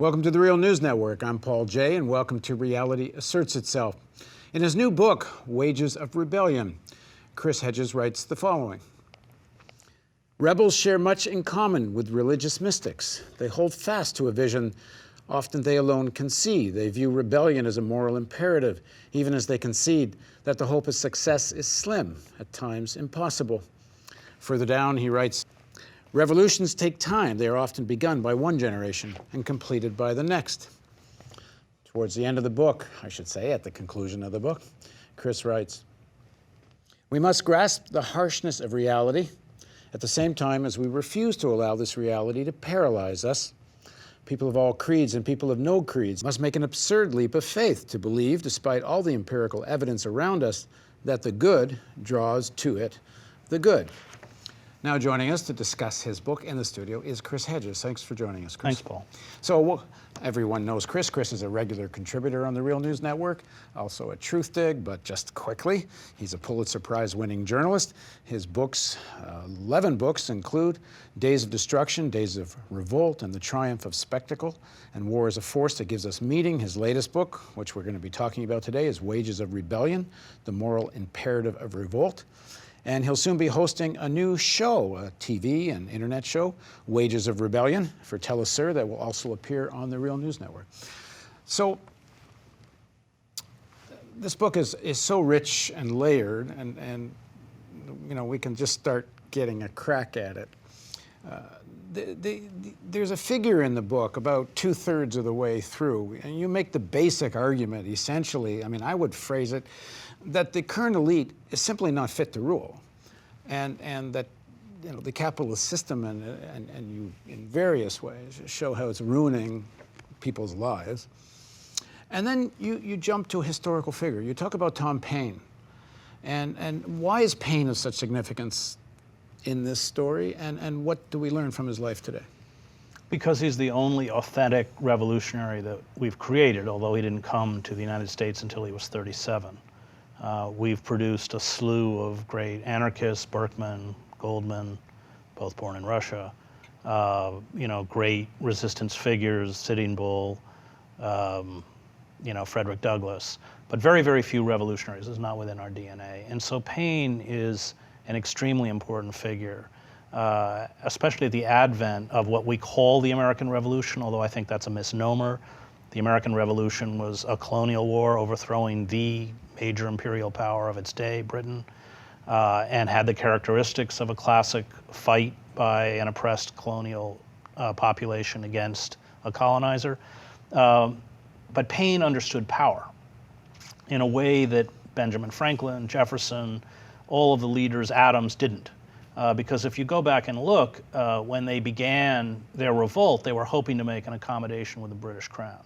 Welcome to the Real News Network. I'm Paul Jay, and welcome to Reality Asserts Itself. In his new book, Wages of Rebellion, Chris Hedges writes the following. Rebels share much in common with religious mystics. They hold fast to a vision often they alone can see. They view rebellion as a moral imperative, even as they concede that the hope of success is slim, at times impossible. Further down, he writes, revolutions take time. They are often begun by one generation and completed by the next. Towards the end of the book, I should say, at the conclusion of the book, Chris writes, we must grasp the harshness of reality at the same time as we refuse to allow this reality to paralyze us. People of all creeds and people of no creeds must make an absurd leap of faith to believe, despite all the empirical evidence around us, that the good draws to it the good. Now joining us to discuss his book in the studio is Chris Hedges. Thanks for joining us, Chris. Thanks, Paul. So everyone knows Chris. Chris is a regular contributor on the Real News Network, also a truth dig, but just quickly, he's a Pulitzer Prize-winning journalist. His books, 11 books, include Days of Destruction, Days of Revolt, and the Triumph of Spectacle, and War is a Force That Gives Us Meaning. His latest book, which we're going to be talking about today, is Wages of Rebellion, The Moral Imperative of Revolt. And he'll soon be hosting a new show, a TV and internet show, Wages of Rebellion, for Tell Us Sir, that will also appear on the Real News Network. So this book is so rich and layered, and you know, we can just start getting a crack at it. There's a figure in the book about 2/3 of the way through, and you make the basic argument, essentially, I mean, I would phrase it, that the current elite is simply not fit to rule, and that, you know, the capitalist system and you in various ways show how it's ruining people's lives. And then you jump to a historical figure. You talk about Tom Paine, and why is Paine of such significance in this story, and what do we learn from his life today? Because he's the only authentic revolutionary that we've created, although he didn't come to the United States until he was 37. We've produced a slew of great anarchists, Berkman, Goldman, both born in Russia, you know, great resistance figures, Sitting Bull, you know, Frederick Douglass, but very, very few revolutionaries. It's not within our DNA. And so Paine is an extremely important figure, especially at the advent of what we call the American Revolution, although I think that's a misnomer. The American Revolution was a colonial war overthrowing the major imperial power of its day, Britain, and had the characteristics of a classic fight by an oppressed colonial population against a colonizer. But Paine understood power in a way that Benjamin Franklin, Jefferson, all of the leaders, Adams, didn't. Because if you go back and look, when they began their revolt, they were hoping to make an accommodation with the British Crown.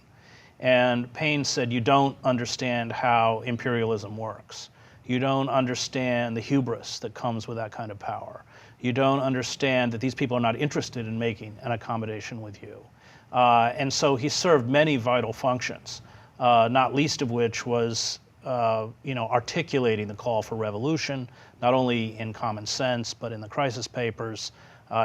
And Paine said, you don't understand how imperialism works. You don't understand the hubris that comes with that kind of power. You don't understand that these people are not interested in making an accommodation with you. And so he served many vital functions, not least of which was you know, articulating the call for revolution, not only in Common Sense, but in the Crisis Papers.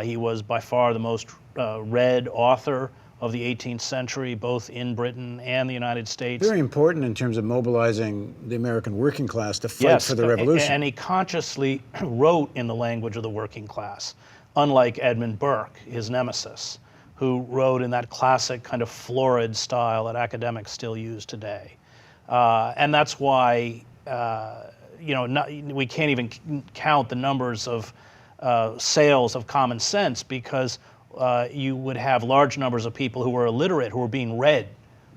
He was by far the most read author of the 18th century, both in Britain and the United States. Very important in terms of mobilizing the American working class to fight for the revolution. And he consciously wrote in the language of the working class, unlike Edmund Burke, his nemesis, who wrote in that classic kind of florid style that academics still use today. And that's why, you know, we can't even count the numbers of sales of Common Sense, because you would have large numbers of people who were illiterate who were being read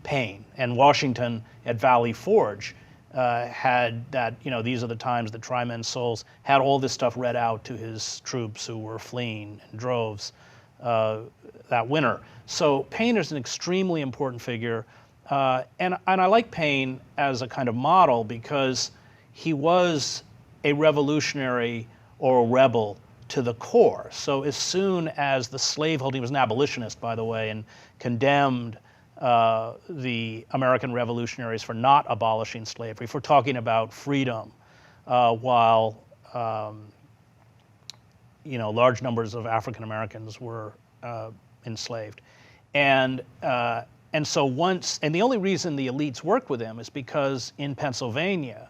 Paine. And Washington at Valley Forge had that, you know, these are the times that try men's souls, had all this stuff read out to his troops who were fleeing in droves that winter. So Paine is an extremely important figure. And I like Paine as a kind of model because he was a revolutionary or a rebel to the core. So as soon as the slaveholding, he was an abolitionist, by the way, and condemned the American revolutionaries for not abolishing slavery, for talking about freedom, while you know, large numbers of African Americans were enslaved. And And so and the only reason the elites worked with him is because in Pennsylvania,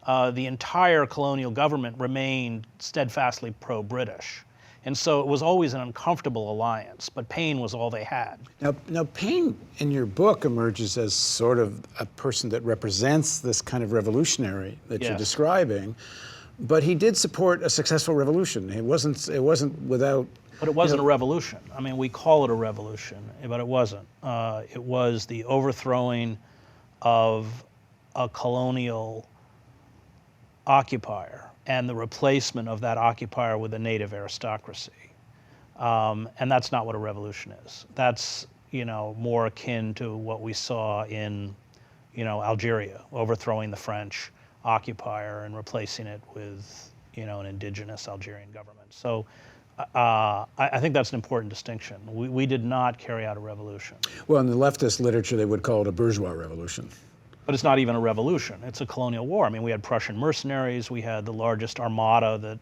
the entire colonial government remained steadfastly pro-British. And so it was always an uncomfortable alliance, but Paine was all they had. Now, Paine in your book emerges as sort of a person that represents this kind of revolutionary that you're Yes. describing, but he did support a successful revolution. It wasn't without. But it wasn't a revolution. I mean, we call it a revolution, but it wasn't. It was the overthrowing of a colonial occupier and the replacement of that occupier with a native aristocracy. And that's not what a revolution is. That's, more akin to what we saw in, Algeria, overthrowing the French occupier and replacing it with, an indigenous Algerian government. So I think that's an important distinction. We did not carry out a revolution. Well, in the leftist literature, they would call it a bourgeois revolution. But it's not even a revolution. It's a colonial war. I mean, we had Prussian mercenaries. We had the largest armada that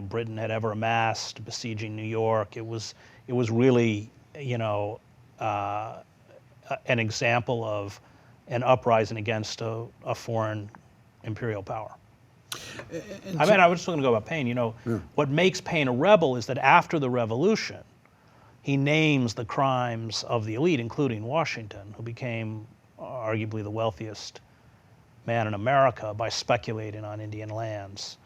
Britain had ever amassed, besieging New York. It was really an example of an uprising against a foreign imperial power. I was just going to go about Paine. What makes Paine a rebel is that after the revolution, he names the crimes of the elite, including Washington, who became arguably the wealthiest man in America by speculating on Indian lands,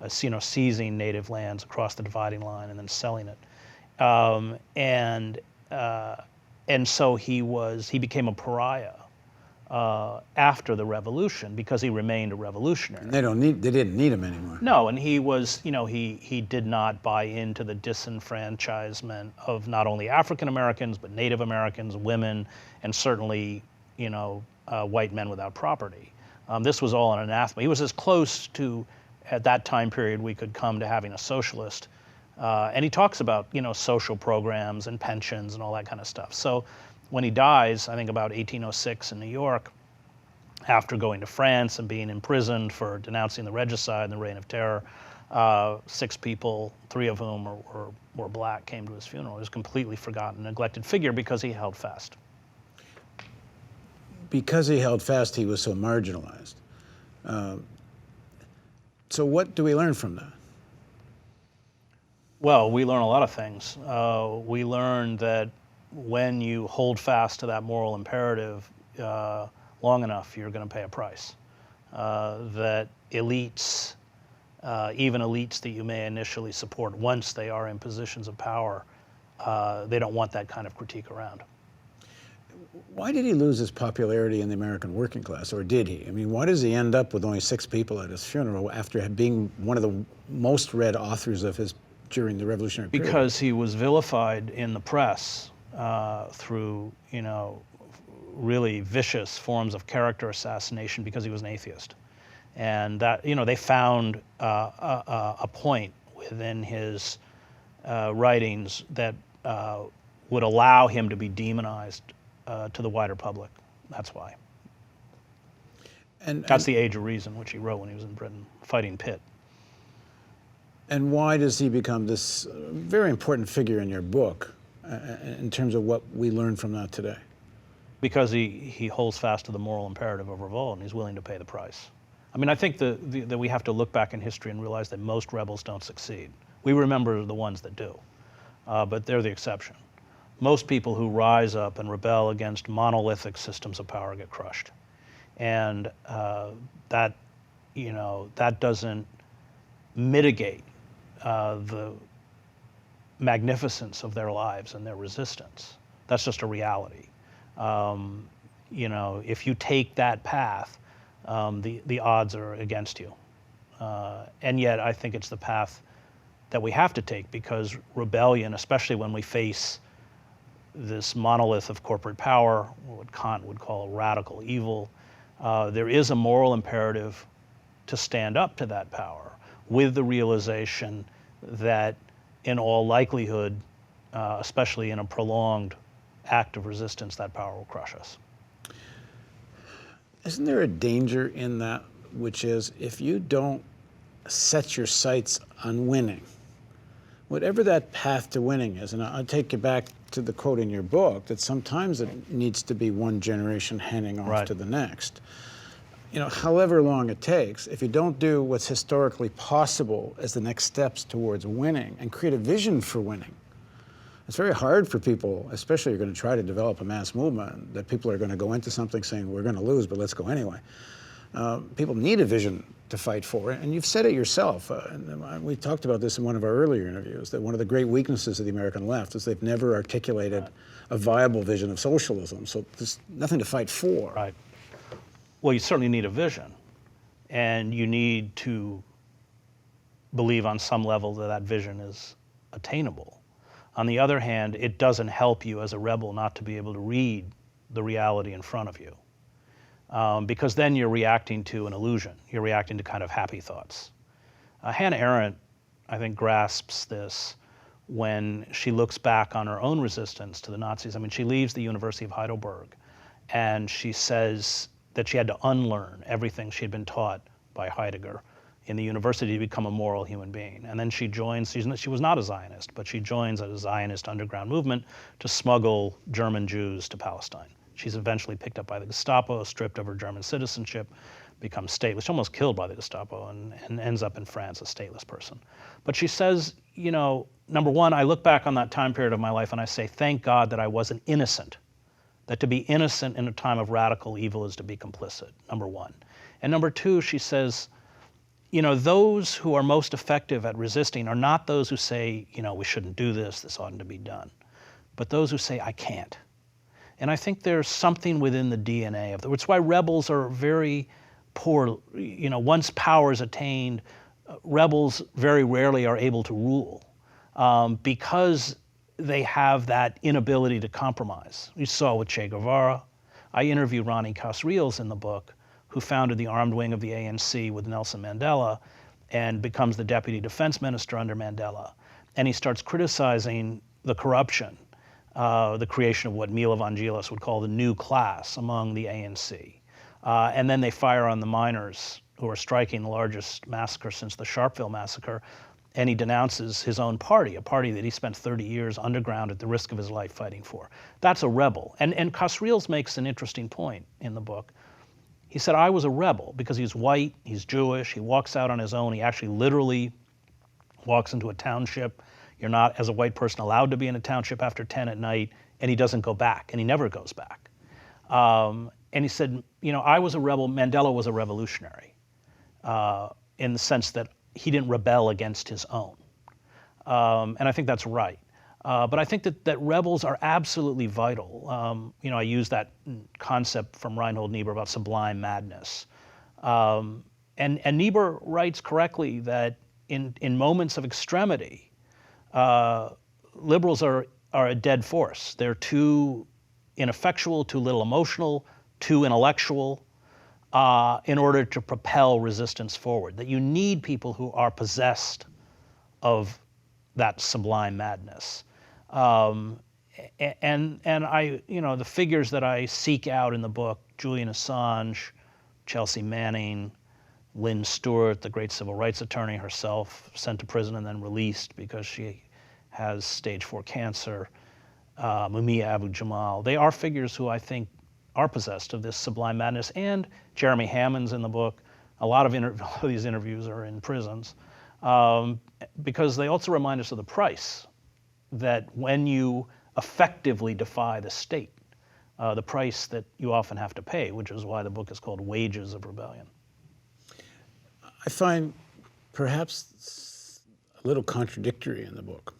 seizing native lands across the dividing line and then selling it. And so he became a pariah after the revolution because he remained a revolutionary. And they didn't need him anymore. No, and he was, he did not buy into the disenfranchisement of not only African Americans, but Native Americans, women, and certainly, white men without property. This was all an anathema. He was as close to, at that time period, we could come to having a socialist. And he talks about, social programs and pensions and all that kind of stuff. So when he dies, I think about 1806 in New York, after going to France and being imprisoned for denouncing the regicide and the Reign of Terror, 6 people, 3 of whom were black, came to his funeral. He was a completely forgotten, neglected figure because he held fast. Because he held fast, he was so marginalized. So what do we learn from that? Well, we learn a lot of things. We learn that when you hold fast to that moral imperative long enough, you're going to pay a price. That elites, even elites that you may initially support, once they are in positions of power, they don't want that kind of critique around. Why did he lose his popularity in the American working class, or did he? I mean, why does he end up with only 6 people at his funeral after being one of the most read authors of his during the Revolutionary period? Because he was vilified in the press through, really vicious forms of character assassination because he was an atheist. And that, they found a point within his writings that would allow him to be demonized to the wider public. That's why. That's the Age of Reason, which he wrote when he was in Britain, fighting Pitt. And why does he become this very important figure in your book in terms of what we learn from that today? Because he holds fast to the moral imperative of revolt, and he's willing to pay the price. I mean, I think that we have to look back in history and realize that most rebels don't succeed. We remember the ones that do, but they're the exception. Most people who rise up and rebel against monolithic systems of power get crushed. And that doesn't mitigate the magnificence of their lives and their resistance. That's just a reality. If you take that path, the odds are against you. And yet I think it's the path that we have to take, because rebellion, especially when we face this monolith of corporate power, what Kant would call radical evil, there is a moral imperative to stand up to that power with the realization that in all likelihood, especially in a prolonged act of resistance, that power will crush us. Isn't there a danger in that, which is if you don't set your sights on winning, whatever that path to winning is, and I'll take you back to the quote in your book that sometimes it needs to be one generation handing off Right. to the next. You know, however long it takes, if you don't do what's historically possible as the next steps towards winning and create a vision for winning, it's very hard for people, especially if you're going to try to develop a mass movement, that people are going to go into something saying, we're going to lose, but let's go anyway. People need a vision to fight for, and you've said it yourself. And we talked about this in one of our earlier interviews, that one of the great weaknesses of the American left is they've never articulated a viable vision of socialism, so there's nothing to fight for. Right. Well, you certainly need a vision, and you need to believe on some level that that vision is attainable. On the other hand, it doesn't help you as a rebel not to be able to read the reality in front of you, because then you're reacting to an illusion. You're reacting to kind of happy thoughts. Hannah Arendt, I think, grasps this when she looks back on her own resistance to the Nazis. I mean, she leaves the University of Heidelberg, and she says that she had to unlearn everything she had been taught by Heidegger in the university to become a moral human being. And then she joins, she was not a Zionist, but she joins a Zionist underground movement to smuggle German Jews to Palestine. She's eventually picked up by the Gestapo, stripped of her German citizenship, becomes stateless. She's almost killed by the Gestapo and ends up in France a stateless person. But she says, you know, number one, I look back on that time period of my life and I say, thank God that I wasn't innocent. That to be innocent in a time of radical evil is to be complicit, number one. And number two, she says, you know, those who are most effective at resisting are not those who say, you know, we shouldn't do this, this oughtn't to be done, but those who say, I can't. And I think there's something within the DNA of it's why rebels are very poor. You know, once power is attained, rebels very rarely are able to rule because they have that inability to compromise. You saw with Che Guevara. I interviewed Ronnie Casriles in the book, who founded the armed wing of the ANC with Nelson Mandela and becomes the deputy defense minister under Mandela. And he starts criticizing the corruption, the creation of what Milo Vangelis would call the new class among the ANC. And then they fire on the miners who are striking, the largest massacre since the Sharpeville massacre. And he denounces his own party, a party that he spent 30 years underground at the risk of his life fighting for. That's a rebel. And Casriles makes an interesting point in the book. He said, I was a rebel because he's white, he's Jewish, he walks out on his own, he actually literally walks into a township. You're not, as a white person, allowed to be in a township after 10 at night, and he doesn't go back, and he never goes back. And he said, you know, I was a rebel, Mandela was a revolutionary, in the sense that he didn't rebel against his own. And I think that's right. But I think that rebels are absolutely vital. You know, I use that concept from Reinhold Niebuhr about sublime madness. And Niebuhr writes correctly that in moments of extremity, liberals are a dead force. They're too ineffectual, too little emotional, too intellectual, in order to propel resistance forward. That you need people who are possessed of that sublime madness. And I, you know, the figures that I seek out in the book, Julian Assange, Chelsea Manning, Lynn Stewart, the great civil rights attorney herself, sent to prison and then released because she has stage 4 cancer, Mumia Abu-Jamal. They are figures who I think are possessed of this sublime madness. And Jeremy Hammond's in the book. A lot of these interviews are in prisons because they also remind us of the price that when you effectively defy the state, the price that you often have to pay, which is why the book is called Wages of Rebellion. I find perhaps a little contradictory in the book.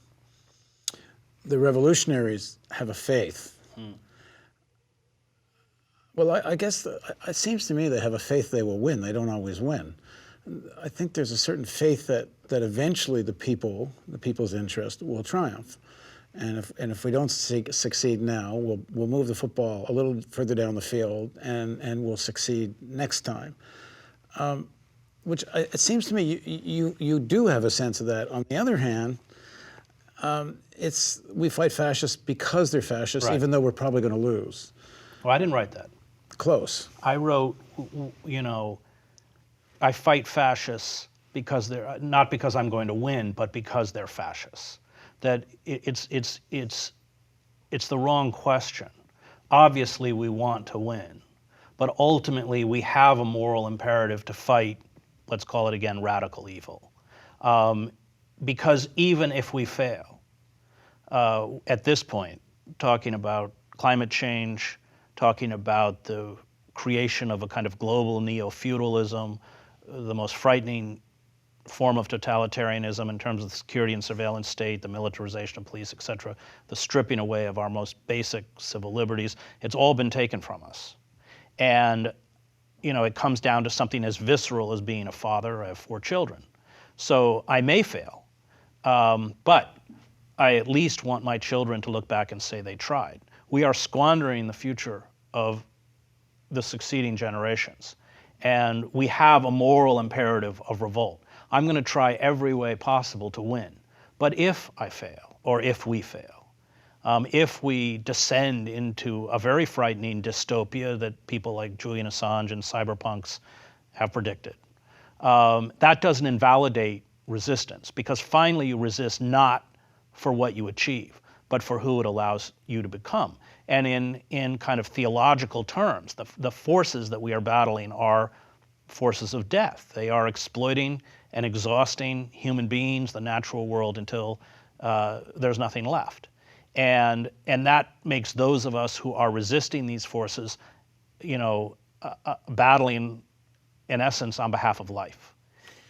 The revolutionaries have a faith. Well, I guess it seems to me they have a faith they will win. They don't always win. I think there's a certain faith that eventually the people's interest will triumph. And if we don't succeed now, we'll move the football a little further down the field and we'll succeed next time. Which it seems to me you do have a sense of that. On the other hand, we fight fascists because they're fascists, Right. even though we're probably going to lose. Well, I didn't write that. Close. I wrote, you know, I fight fascists because they're not because I'm going to win, but because they're fascists. That it's it's the wrong question. Obviously, we want to win, but ultimately we have a moral imperative to fight, let's call it again, radical evil. Because even if we fail, at this point, talking about climate change, talking about the creation of a kind of global neo-feudalism, the most frightening form of totalitarianism in terms of the security and surveillance state, the militarization of police, et cetera, the stripping away of our most basic civil liberties, it's all been taken from us. And it comes down to something as visceral as being a father. I have 4 children. So I may fail, but I at least want my children to look back and say they tried. We are squandering the future of the succeeding generations. And we have a moral imperative of revolt. I'm going to try every way possible to win. But if I fail, or if we fail, if we descend into a very frightening dystopia that people like Julian Assange and cyberpunks have predicted, that doesn't invalidate resistance, because finally you resist not for what you achieve, but for who it allows you to become. And in kind of theological terms, the forces that we are battling are forces of death. They are exploiting and exhausting human beings, the natural world, until there's nothing left. And that makes those of us who are resisting these forces, battling, in essence, on behalf of life.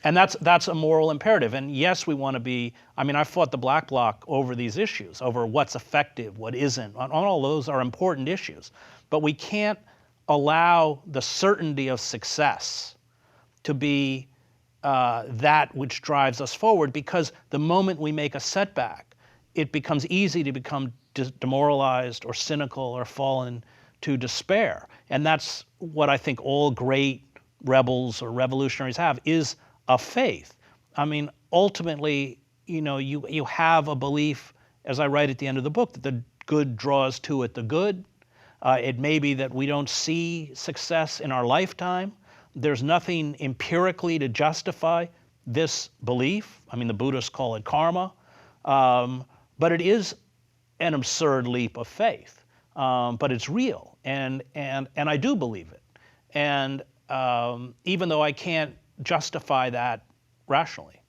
And that's a moral imperative. And yes, we want to be, I fought the Black Bloc over these issues, over what's effective, what isn't. All those are important issues. But we can't allow the certainty of success to be that which drives us forward, because the moment we make a setback, it becomes easy to become demoralized or cynical or fall into despair. And that's what I think all great rebels or revolutionaries have, is a faith. Ultimately, you have a belief, as I write at the end of the book, that the good draws to it the good. It may be that we don't see success in our lifetime. There's nothing empirically to justify this belief. The Buddhists call it karma. But it is an absurd leap of faith. But it's real, and I do believe it. And even though I can't justify that rationally.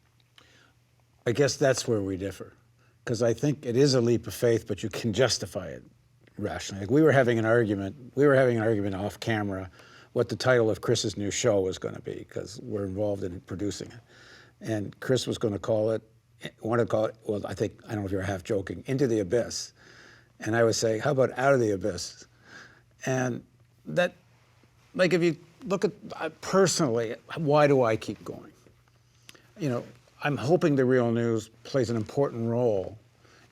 I guess that's where we differ, because I think it is a leap of faith, but you can justify it rationally. Like we were having an argument off camera what the title of Chris's new show was going to be, because we're involved in producing it. And Chris was going to wanted to call it, well, I don't know if you're half joking, Into the Abyss. And I would say, how about Out of the Abyss? And that, like, if you look at, personally, why do I keep going? I'm hoping the Real News plays an important role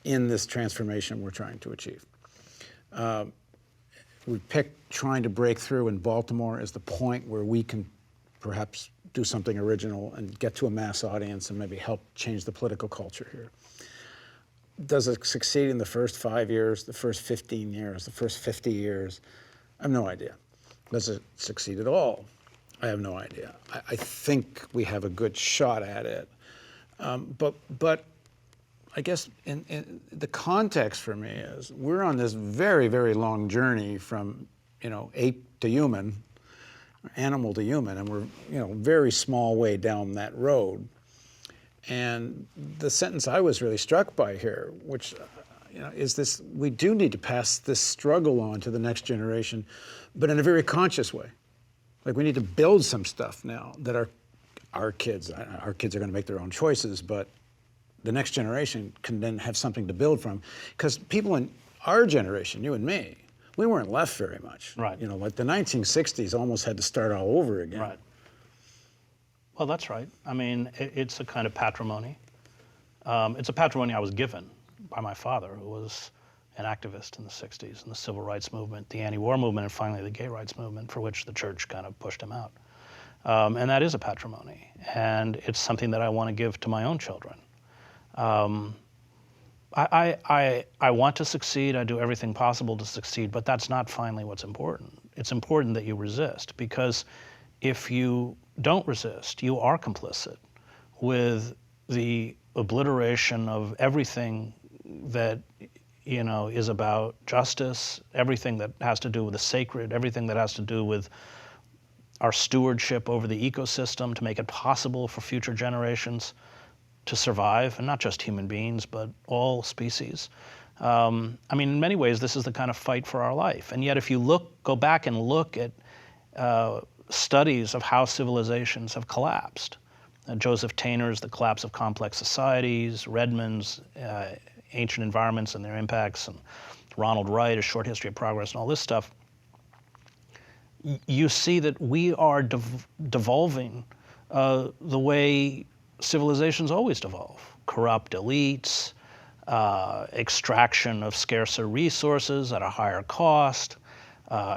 in this transformation we're trying to achieve. We picked trying to break through in Baltimore as the point where we can perhaps do something original and get to a mass audience and maybe help change the political culture here. Does it succeed in the first 5 years, the first 15 years, the first 50 years? I have no idea. Does it succeed at all? I have no idea. I think we have a good shot at it. But I guess in the context for me is we're on this very, very long journey from, ape to human, animal to human, and we're, very small way down that road. And the sentence I was really struck by here, which, is this: we do need to pass this struggle on to the next generation, but in a very conscious way. Like, we need to build some stuff now that our kids are going to make their own choices, but the next generation can then have something to build from. Because people in our generation, you and me, we weren't left very much. Right. Like the 1960s almost had to start all over again. Right. Well, that's right. It's a kind of patrimony. It's a patrimony I was given by my father, who was an activist in the 60s in the civil rights movement, the anti-war movement, and finally the gay rights movement, for which the church kind of pushed him out. And that is a patrimony. And it's something that I want to give to my own children. I want to succeed. I do everything possible to succeed, but that's not finally what's important. It's important that you resist, because if you don't resist, you are complicit with the obliteration of everything that is about justice, everything that has to do with the sacred, everything that has to do with our stewardship over the ecosystem to make it possible for future generations to survive, and not just human beings, but all species. In many ways, this is the kind of fight for our life. And yet, if you go back and look at studies of how civilizations have collapsed, Joseph Tainer's The Collapse of Complex Societies, Redmond's Ancient Environments and Their Impacts, and Ronald Wright, A Short History of Progress, and all this stuff, you see that we are devolving the way civilizations always devolve. Corrupt elites, extraction of scarcer resources at a higher cost,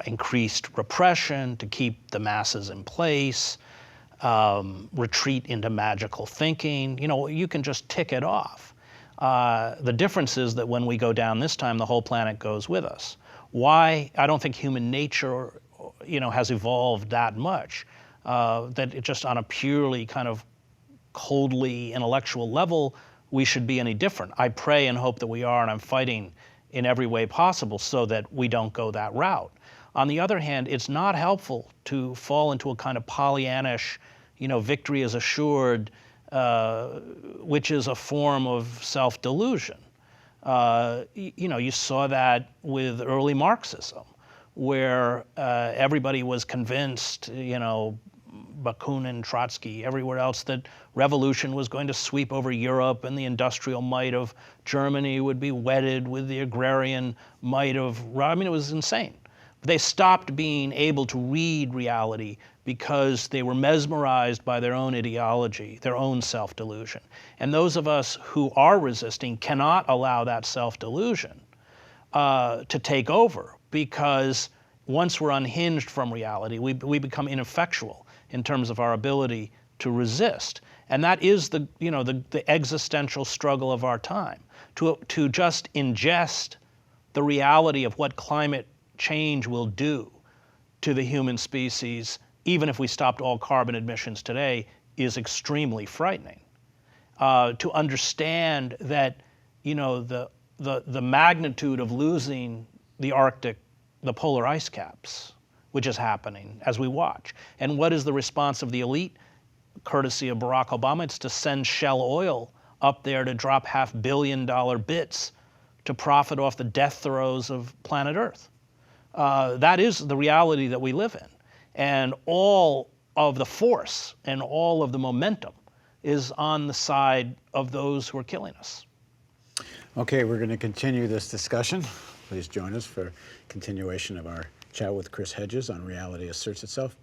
increased repression to keep the masses in place, retreat into magical thinking. You can just tick it off. The difference is that when we go down this time, the whole planet goes with us. Why? I don't think human nature, has evolved that much, that it just on a purely kind of coldly intellectual level, we should be any different. I pray and hope that we are, and I'm fighting in every way possible so that we don't go that route. On the other hand, it's not helpful to fall into a kind of Pollyannish, victory is assured, which is a form of self-delusion. You saw that with early Marxism, where everybody was convinced, Bakunin, Trotsky, everywhere else, that revolution was going to sweep over Europe and the industrial might of Germany would be wedded with the agrarian might of, it was insane. They stopped being able to read reality because they were mesmerized by their own ideology, their own self-delusion. And those of us who are resisting cannot allow that self-delusion to take over, because once we're unhinged from reality, we become ineffectual in terms of our ability to resist. And that is the existential struggle of our time, to just ingest the reality of what climate change will do to the human species, even if we stopped all carbon emissions today, is extremely frightening. To understand that, the magnitude of losing the Arctic, the polar ice caps, which is happening as we watch. And what is the response of the elite, courtesy of Barack Obama? It's to send Shell Oil up there to drop $500 million bits to profit off the death throes of planet Earth. That is the reality that we live in. And all of the force and all of the momentum is on the side of those who are killing us. Okay, we're going to continue this discussion. Please join us for continuation of our chat with Chris Hedges on Reality Asserts Itself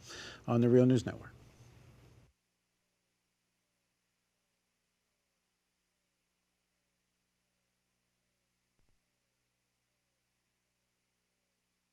on the Real News Network.